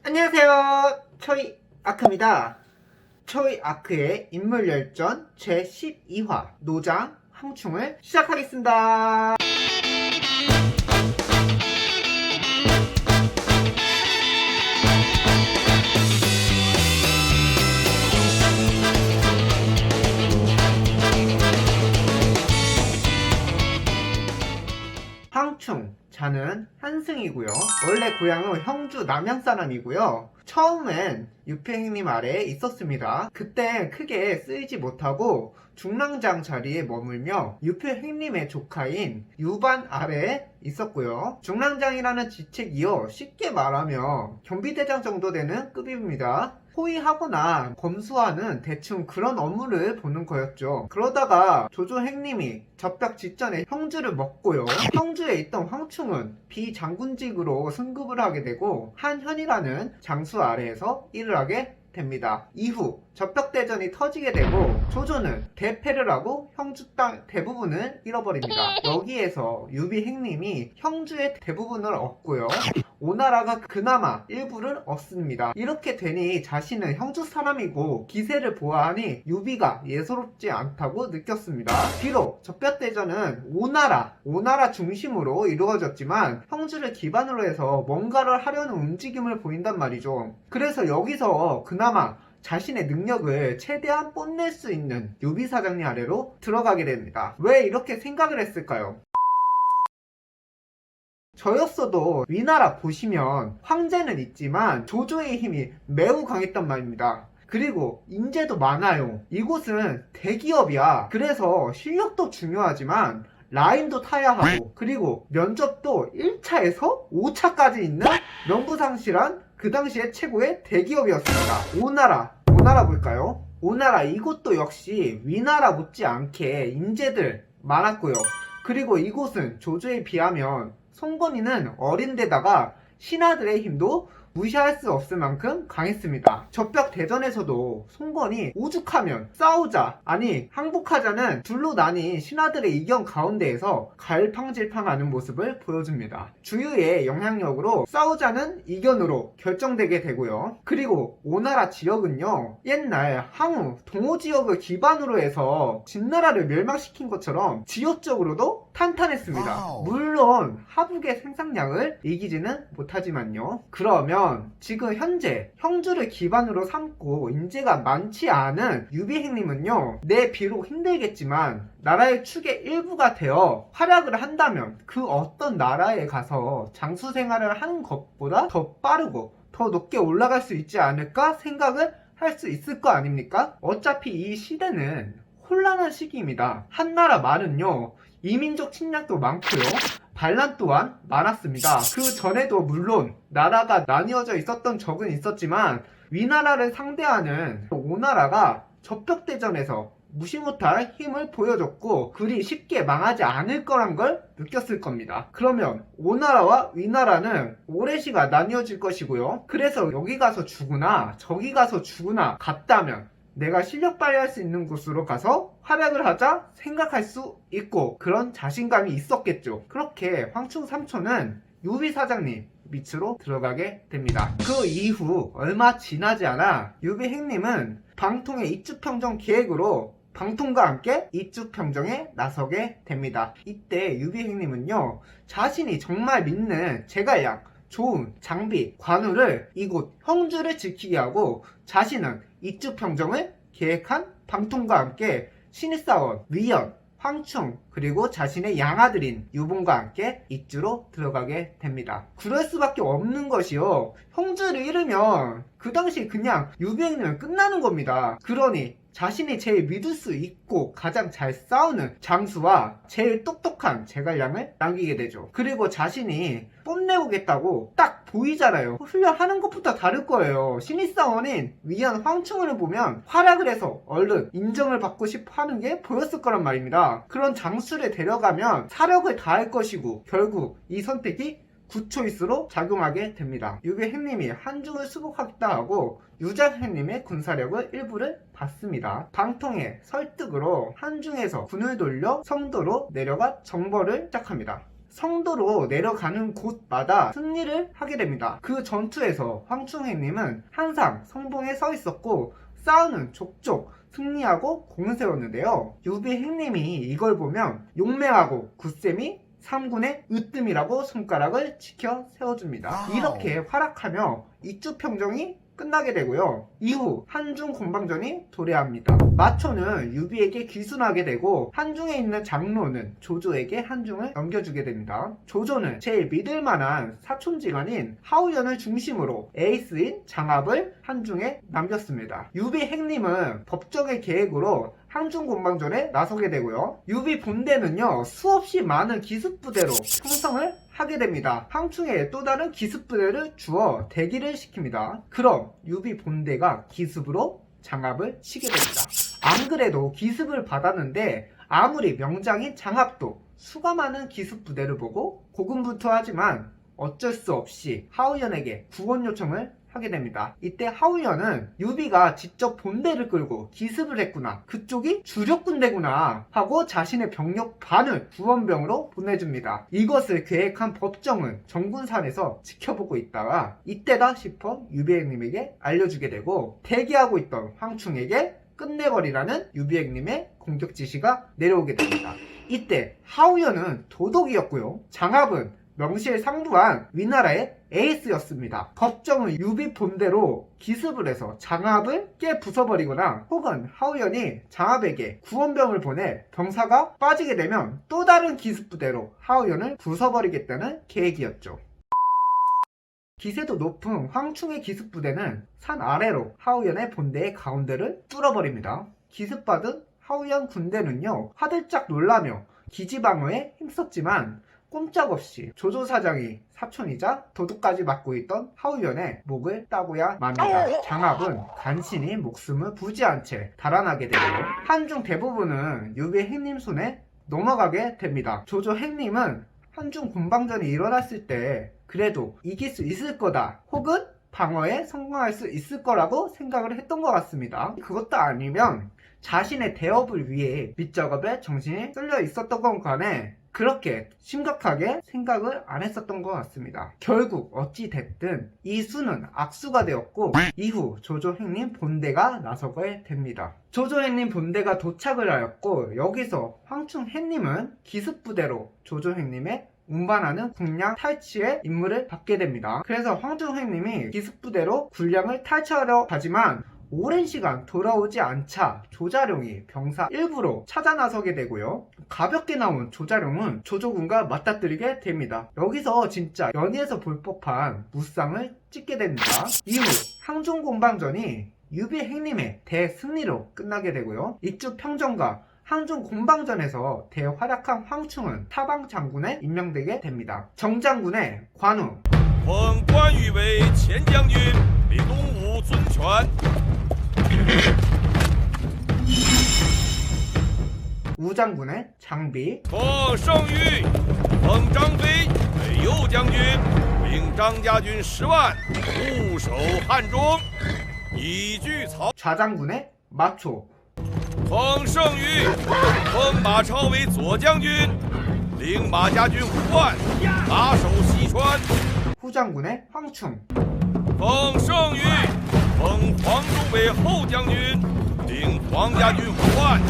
안녕하세요. 초이 아크입니다. 초이 아크의 인물열전 제12화 노장 황충을 시작하겠습니다. 황충, 자는 한승이고요. 원래 고향은 형주 남양 사람이고요. 처음엔 유팽님 아래에 있었습니다. 그때 크게 쓰이지 못하고 중랑장 자리에 머물며 유팽님의 조카인 유반 아래에 있었고요. 중랑장이라는 직책이요, 쉽게 말하면 경비대장 정도 되는 급입니다. 호위하거나 검수하는 대충 그런 업무를 보는 거였죠. 그러다가 조조행님이 접벽 직전에 형주를 먹고요. 형주에 있던 황충은 비장군직으로 승급을 하게 되고 한현이라는 장수 아래에서 일을 하게 됩니다. 이후 접벽대전이 터지게 되고 조조는 대패를 하고 형주 땅 대부분을 잃어버립니다. 여기에서 유비행님이 형주의 대부분을 얻고요. 오나라가 그나마 일부를 얻습니다. 이렇게 되니 자신은 형주 사람이고 기세를 보아하니 유비가 예사롭지 않다고 느꼈습니다. 비록 접벽대전은 오나라 중심으로 이루어졌지만 형주를 기반으로 해서 뭔가를 하려는 움직임을 보인단 말이죠. 그래서 여기서 그나마 자신의 능력을 최대한 뽐낼 수 있는 유비 사장님 아래로 들어가게 됩니다. 왜 이렇게 생각을 했을까요? 저였어도 위나라 보시면 황제는 있지만 조조의 힘이 매우 강했단 말입니다. 그리고 인재도 많아요. 이곳은 대기업이야. 그래서 실력도 중요하지만 라인도 타야 하고, 그리고 면접도 1차에서 5차까지 있는 명부상실한 그 당시에 최고의 대기업이었습니다. 오나라 볼까요? 오나라 이곳도 역시 위나라 못지않게 인재들 많았고요. 그리고 이곳은 조조에 비하면 송건이는 어린데다가 신하들의 힘도 무시할 수 없을 만큼 강했습니다. 접벽 대전에서도 송건이 오죽하면 싸우자, 아니 항복하자는 둘로 나뉜 신하들의 이견 가운데에서 갈팡질팡하는 모습을 보여줍니다. 주유의 영향력으로 싸우자는 이견으로 결정되게 되고요. 그리고 오나라 지역은요, 옛날 항우, 동호 지역을 기반으로 해서 진나라를 멸망시킨 것처럼 지역적으로도 탄탄했습니다. 물론 하북의 생산량을 이기지는 못하지만요. 그러면 지금 현재 형주를 기반으로 삼고 인재가 많지 않은 유비행님은요, 비록 힘들겠지만 나라의 축의 일부가 되어 활약을 한다면 그 어떤 나라에 가서 장수 생활을 하는 것보다 더 빠르고 더 높게 올라갈 수 있지 않을까 생각을 할 수 있을 거 아닙니까? 어차피 이 시대는 혼란한 시기입니다. 한나라 말은요, 이민족 침략도 많고요, 반란 또한 많았습니다. 그 전에도 물론 나라가 나뉘어져 있었던 적은 있었지만 위나라를 상대하는 오나라가 접벽대전에서 무시 못할 힘을 보여줬고 그리 쉽게 망하지 않을 거란 걸 느꼈을 겁니다. 그러면 오나라와 위나라는 오랜 시간 나뉘어질 것이고요. 그래서 여기 가서 죽으나 저기 가서 죽으나 같다면 내가 실력 발휘할 수 있는 곳으로 가서 활약을 하자 생각할 수 있고 그런 자신감이 있었겠죠. 그렇게 황충 삼촌은 유비 사장님 밑으로 들어가게 됩니다. 그 이후 얼마 지나지 않아 유비행님은 방통의 입주평정 계획으로 방통과 함께 입주평정에 나서게 됩니다. 이때 유비행님은요, 자신이 정말 믿는 제갈량, 좋은 장비, 관우를 이곳 형주를 지키게 하고 자신은 입주평정을 계획한 방통과 함께 신입사원, 위원, 황충, 그리고 자신의 양아들인 유봉과 함께 입주로 들어가게 됩니다. 그럴 수밖에 없는 것이요, 형주를 잃으면 그 당시 그냥 유비행님은 끝나는 겁니다. 그러니 자신이 제일 믿을 수 있고 가장 잘 싸우는 장수와 제일 똑똑한 제갈량을 남기게 되죠. 그리고 자신이 뽐내보겠다고 딱 보이잖아요. 훈련하는 것부터 다를 거예요. 신입사원인 위안 황충을 보면 활약을 해서 얼른 인정을 받고 싶어 하는 게 보였을 거란 말입니다. 그런 장수를 데려가면 사력을 다할 것이고 결국 이 선택이 구초이스로 작용하게 됩니다. 유비행님이 한중을 수복하겠다 하고 유장행님의 군사력을 일부를 받습니다. 방통의 설득으로 한중에서 군을 돌려 성도로 내려가 정벌을 시작합니다. 성도로 내려가는 곳마다 승리를 하게 됩니다. 그 전투에서 황충해님은 항상 성봉에 서 있었고 싸우는 족족 승리하고 공을 세웠는데요. 유비행님이 이걸 보면 용맹하고 굳셈이 3군의 으뜸이라고 손가락을 치켜 세워줍니다. 이렇게 활약하며 이주평정이 끝나게 되고요. 이후 한중 공방전이 도래합니다. 마초는 유비에게 귀순하게 되고 한중에 있는 장로는 조조에게 한중을 넘겨주게 됩니다. 조조는 제일 믿을만한 사촌지간인 하우연을 중심으로 에이스인 장압을 한중에 남겼습니다. 유비 행님은 법정의 계획으로 한중 공방전에 나서게 되고요. 유비 본대는요, 수없이 많은 기습부대로 형성을 하게 됩니다. 황충에 또 다른 기습부대를 주어 대기를 시킵니다. 그럼 유비 본대가 기습으로 장압을 치게 됩니다. 안 그래도 기습을 받았는데 아무리 명장인 장압도 수가 많은 기습부대를 보고 고군분투하지만 어쩔 수 없이 하우연에게 구원 요청을 하게 됩니다. 이때 하우연은 유비가 직접 본대를 끌고 기습을 했구나, 그쪽이 주력 군대구나 하고 자신의 병력 반을 구원병으로 보내줍니다. 이것을 계획한 법정은 정군산에서 지켜보고 있다가 이때다 싶어 유비행님에게 알려주게 되고 대기하고 있던 황충에게 끝내버리라는 유비행님의 공격 지시가 내려오게 됩니다. 이때 하우연은 도독이었고요. 장압은 명실상부한 위나라의 에이스였습니다. 법정은 유비 본대로 기습을 해서 장압을 깨 부숴버리거나 혹은 하우연이 장압에게 구원병을 보내 병사가 빠지게 되면 또 다른 기습부대로 하우연을 부숴버리겠다는 계획이었죠. 기세도 높은 황충의 기습부대는 산 아래로 하우연의 본대의 가운데를 뚫어버립니다. 기습받은 하우연 군대는요, 화들짝 놀라며 기지방어에 힘썼지만 꼼짝없이 조조사장이 사촌이자 도둑까지 맡고 있던 하우연의 목을 따고야 맙니다. 장압은 간신히 목숨을 부지한 채 달아나게 되고 한중 대부분은 유비 행님 손에 넘어가게 됩니다. 조조 행님은 한중 공방전이 일어났을 때 그래도 이길 수 있을 거다 혹은 방어에 성공할 수 있을 거라고 생각을 했던 것 같습니다. 그것도 아니면 자신의 대업을 위해 밑작업에 정신이 쏠려 있었던 건 간에 그렇게 심각하게 생각을 안 했었던 것 같습니다. 결국 어찌 됐든 이 수는 악수가 되었고 이후 조조행님 본대가 나서게 됩니다. 조조행님 본대가 도착을 하였고 여기서 황충행님은 기습부대로 조조행님의 운반하는 군량 탈취의 임무를 받게 됩니다. 그래서 황충행님이 기습부대로 군량을 탈취하려 하지만 오랜 시간 돌아오지 않자 조자룡이 병사 일부로 찾아 나서게 되고요. 가볍게 나온 조자룡은 조조군과 맞닥뜨리게 됩니다. 여기서 진짜 연희에서 볼 법한 무쌍을 찍게 됩니다. 이후 항중 공방전이 유비 행님의 대승리로 끝나게 되고요. 이주 평전과 항중 공방전에서 대활약한 황충은 타방 장군에 임명되게 됩니다. 정장군의 관우 奉关羽为前将军，李东武尊权。 우장군의 장비 奉圣谕，奉张飞为右将军，命张家军10万固守汉中，以拒曹。 좌장군의 마초 奉圣谕，封马超为左将军，领马家军5万把守西川。 후장군의 황충 奉圣谕，封黄忠为后将军，领黄家军5万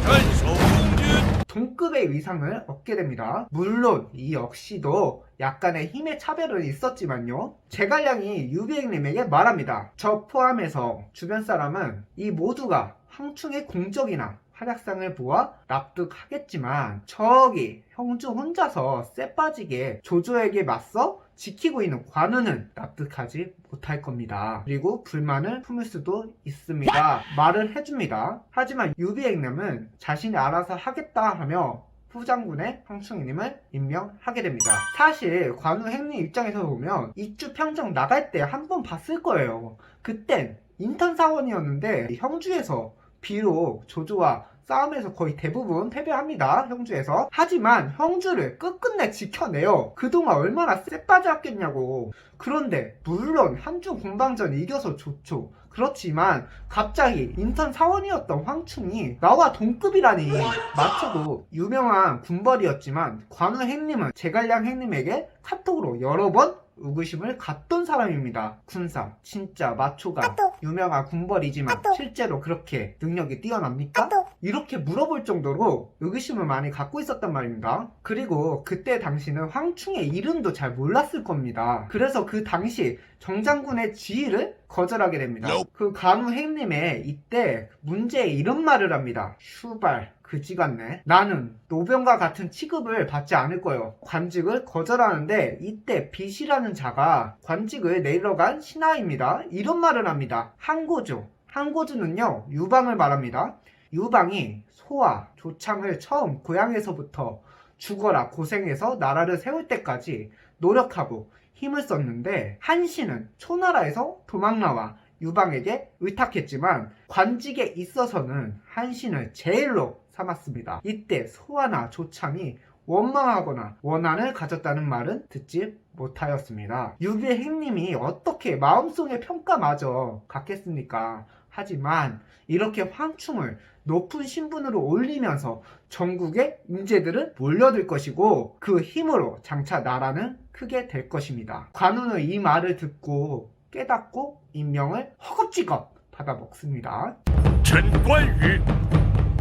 镇守中军。 동급의 위상을 얻게 됩니다. 물론 이 역시도 약간의 힘의 차별은 있었지만요. 제갈량이 유비행님에게 말합니다. 저 포함해서 주변 사람은 이 모두가 황충의 공적이나 활약상을 보아 납득하겠지만 저기 형주 혼자서 쎄빠지게 조조에게 맞서 지키고 있는 관우는 납득하지 못할 겁니다. 그리고 불만을 품을 수도 있습니다. 말을 해줍니다. 하지만 유비행님은 자신이 알아서 하겠다 하며 후장군의 황충이님을 임명하게 됩니다. 사실 관우 행님 입장에서 보면 이주 평정 나갈 때 한 번 봤을 거예요. 그땐 인턴 사원이었는데 형주에서 비록 조조와 싸움에서 거의 대부분 패배합니다. 형주에서. 하지만 형주를 끝끝내 지켜내요. 그동안 얼마나 쎄빠졌겠냐고. 그런데 물론 한중 공방전 이겨서 좋죠. 그렇지만 갑자기 인턴 사원이었던 황충이 나와 동급이라니. 마초도 유명한 군벌이었지만 관우 행님은 제갈량 행님에게 카톡으로 여러 번 의구심을 갖던 사람입니다. 군사 진짜 마초가 유명한 군벌이지만 실제로 그렇게 능력이 뛰어납니까? 이렇게 물어볼 정도로 의구심을 많이 갖고 있었단 말입니다. 그리고 그때 당시는 황충의 이름도 잘 몰랐을 겁니다. 그래서 그 당시 정장군의 지휘를 거절하게 됩니다. 그 간우 행님의 이때 문제의 이런 말을 합니다. 슈발 그지 같네. 나는 노병과 같은 취급을 받지 않을 거예요. 관직을 거절하는데 이때 빛이라는 자가 관직을 내리러 간 신하입니다. 이런 말을 합니다. 항고주. 항고주는요 유방을 말합니다. 유방이 소와 조창을 처음 고향에서부터 죽어라 고생해서 나라를 세울 때까지 노력하고 힘을 썼는데 한신은 초나라에서 도망나와 유방에게 의탁했지만 관직에 있어서는 한신을 제일로 삼았습니다. 이때 소아나 조창이 원망하거나 원한을 가졌다는 말은 듣지 못하였습니다. 유비의 행님이 어떻게 마음속의 평가마저 갖겠습니까? 하지만 이렇게 황충을 높은 신분으로 올리면서 전국의 인재들은 몰려들 것이고 그 힘으로 장차 나라는 크게 될 것입니다. 관우는 이 말을 듣고 깨닫고 임명을 허겁지겁 받아먹습니다. 전관유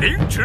링치.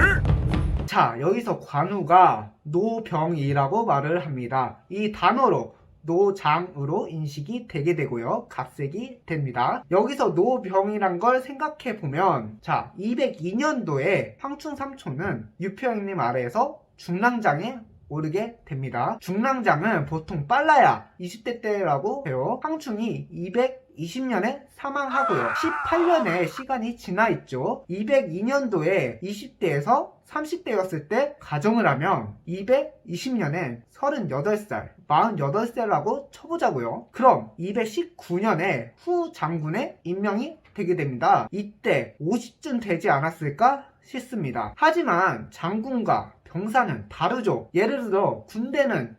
자, 여기서 관우가 노병이라고 말을 합니다. 이 단어로 노장으로 인식이 되게 되고요. 각색이 됩니다. 여기서 노병이란 걸 생각해 보면 자, 202년도에 황충 삼촌은 유표형님 아래에서 중랑장에 오르게 됩니다. 중랑장은 보통 빨라야 20대 때라고 해요. 황충이 220년에 사망하고요. 18년의 시간이 지나 있죠. 202년도에 20대에서 30대였을 때 가정을 하면 220년엔 38살, 48살이라고 쳐보자고요. 그럼 219년에 후 장군의 임명이 되게 됩니다. 이때 50쯤 되지 않았을까 싶습니다. 하지만 장군과 병사는 다르죠. 예를 들어 군대는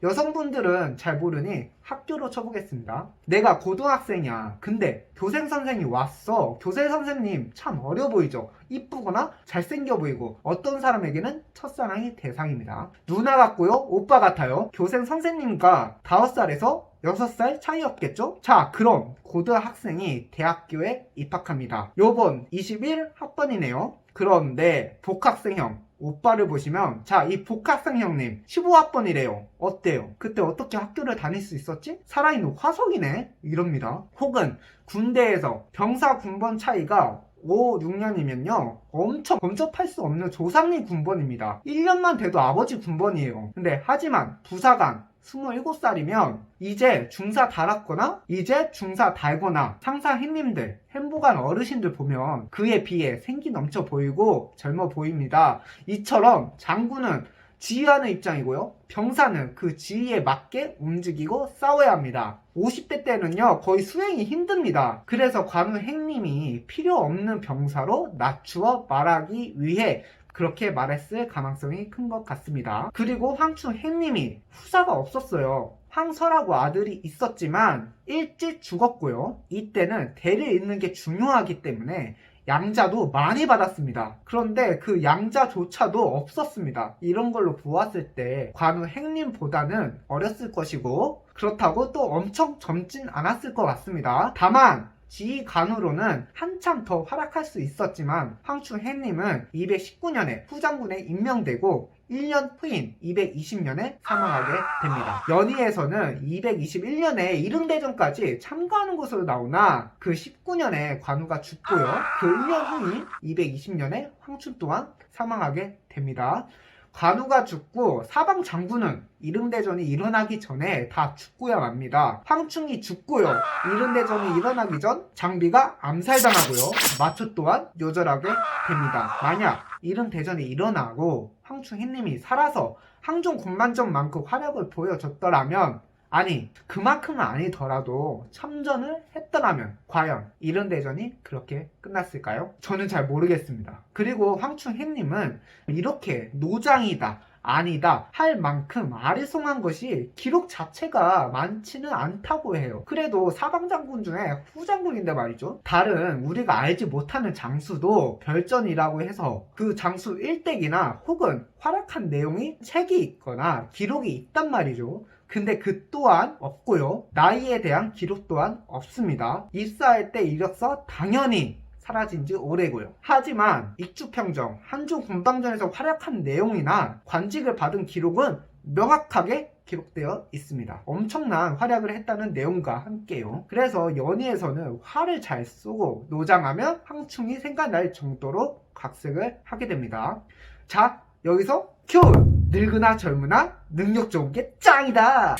여성분들은 잘 모르니 학교로 쳐보겠습니다. 내가 고등학생이야. 근데 교생선생이 왔어. 교생선생님 참 어려 보이죠. 이쁘거나 잘생겨 보이고 어떤 사람에게는 첫사랑이 대상입니다. 누나 같고요. 오빠 같아요. 교생선생님과 5살에서 6살 차이였겠죠? 자, 그럼 고등학생이 대학교에 입학합니다. 요번 21학번이네요. 그런데 복학생형 오빠를 보시면 자, 이 복학생 형님 15학번이래요. 어때요? 그때 어떻게 학교를 다닐 수 있었지? 살아있는 화석이네? 이럽니다. 혹은 군대에서 병사 군번 차이가 5, 6년이면요 엄청 범접할 수 없는 조상님 군번입니다. 1년만 돼도 아버지 군번이에요. 근데 하지만 부사관 27살이면 이제 중사 달았거나 이제 중사 달거나 상사 형님들 행보관 어르신들 보면 그에 비해 생기 넘쳐 보이고 젊어 보입니다. 이처럼 장군은 지휘하는 입장이고요. 병사는 그 지휘에 맞게 움직이고 싸워야 합니다. 50대 때는요 거의 수행이 힘듭니다. 그래서 관우 행님이 필요 없는 병사로 낮추어 말하기 위해 그렇게 말했을 가능성이 큰 것 같습니다. 그리고 황충 행님이 후사가 없었어요. 황설하고 아들이 있었지만 일찍 죽었고요. 이때는 대를 잇는 게 중요하기 때문에 양자도 많이 받았습니다. 그런데 그 양자조차도 없었습니다. 이런 걸로 보았을 때 관우 행님보다는 어렸을 것이고 그렇다고 또 엄청 젊진 않았을 것 같습니다. 다만 지휘 간우로는 한참 더 활약할 수 있었지만 황충 행님은 219년에 후장군에 임명되고 1년 후인 220년에 사망하게 됩니다. 연희에서는 221년에 이릉대전까지 참가하는 것으로 나오나 그 19년에 관우가 죽고요. 그 1년 후인 220년에 황충 또한 사망하게 됩니다. 관우가 죽고 사방 장군은 이릉대전이 일어나기 전에 다 죽고야 맙니다. 황충이 죽고요. 이릉대전이 일어나기 전 장비가 암살당하고요. 마초 또한 요절하게 됩니다. 만약 이릉대전이 일어나고 황충 행님이 살아서 항종 군만전만큼 활약을 보여줬더라면 아니, 그만큼은 아니더라도 참전을 했더라면 과연 이런 대전이 그렇게 끝났을까요? 저는 잘 모르겠습니다. 그리고 황충해님은 이렇게 노장이다, 아니다 할 만큼 아리송한 것이 기록 자체가 많지는 않다고 해요. 그래도 사방장군 중에 후장군인데 말이죠. 다른 우리가 알지 못하는 장수도 별전이라고 해서 그 장수 일대기나 혹은 활약한 내용이 책이 있거나 기록이 있단 말이죠. 근데 그 또한 없고요. 나이에 대한 기록 또한 없습니다. 입사할 때 이력서 당연히 사라진 지 오래고요. 하지만 익주평정, 한중 군방전에서 활약한 내용이나 관직을 받은 기록은 명확하게 기록되어 있습니다. 엄청난 활약을 했다는 내용과 함께요. 그래서 연희에서는 활을 잘 쏘고 노장하면 황충이 생각날 정도로 각색을 하게 됩니다. 자, 여기서 큐! 늙으나 젊으나 능력 좋은 게 짱이다!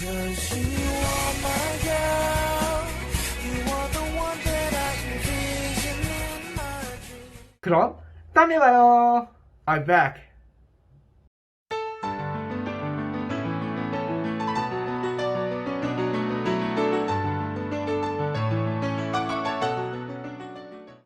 그럼 다음에 봐요. I'm back.